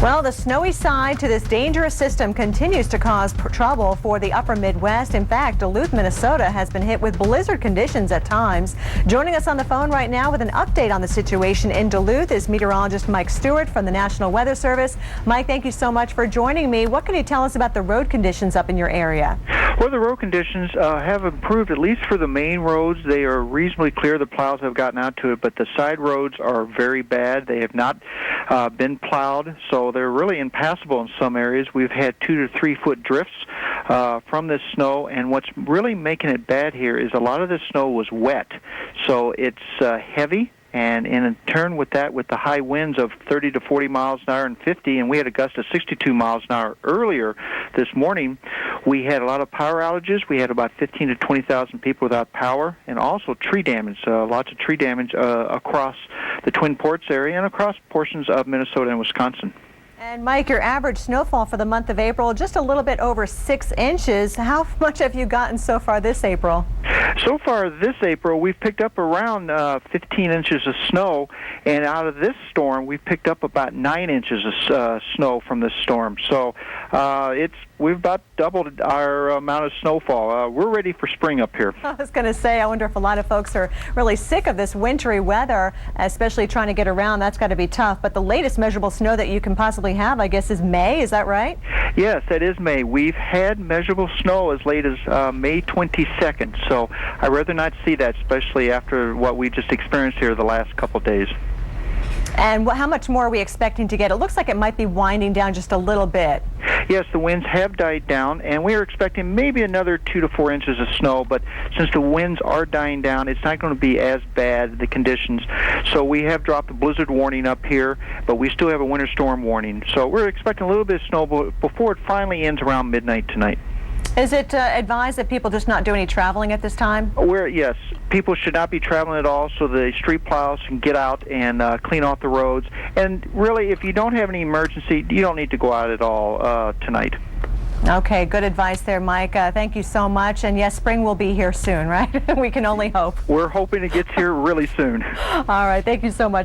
Well, the snowy side to this dangerous system continues to cause trouble for the upper Midwest. In fact, Duluth, Minnesota has been hit with blizzard conditions at times. Joining us on the phone right now with an update on the situation in Duluth is meteorologist Mike Stewart from the National Weather Service. Mike, thank you so much for joining me. What can you tell us about the road conditions up in your area? Well, the road conditions have improved, at least for the main roads. They are reasonably clear. The plows have gotten out to it, but the side roads are very bad. They have not been plowed, so they're really impassable in some areas. We've had 2 to 3 foot drifts from this snow, and what's really making it bad here is a lot of the snow was wet, so it's heavy. And in turn with that, with the high winds of 30 to 40 miles an hour and 50, and we had a gust of 62 miles an hour earlier this morning, we had a lot of power outages. We had about 15 to 20,000 people without power, and also tree damage, lots of tree damage across the Twin Ports area and across portions of Minnesota and Wisconsin. And Mike, your average snowfall for the month of April, just a little bit over 6 inches. How much have you gotten so far this April? So far this April, we've picked up around 15 inches of snow, and out of this storm, we've picked up about 9 inches of snow from this storm. So we've about doubled our amount of snowfall. We're ready for spring up here. I was going to say, I wonder if a lot of folks are really sick of this wintry weather, especially trying to get around. That's got to be tough. But the latest measurable snow that you can possibly have, I guess, is May. Is that right? Yes, that is May. We've had measurable snow as late as May 22nd. So I'd rather not see that, especially after what we just experienced here the last couple of days. And how much more are we expecting to get? It looks like it might be winding down just a little bit. Yes, the winds have died down, and we are expecting maybe another 2 to 4 inches of snow, but since the winds are dying down, it's not going to be as bad, the conditions. So we have dropped the blizzard warning up here, but we still have a winter storm warning. So we're expecting a little bit of snow before it finally ends around midnight tonight. Is it advised that people just not do any traveling at this time? Yes, people should not be traveling at all, so the street plows can get out and clean off the roads. And really, if you don't have any emergency, you don't need to go out at all tonight. Okay, good advice there, Mike. Thank you so much. And yes, spring will be here soon, right? We can only hope. We're hoping it gets here really soon. All right, thank you so much.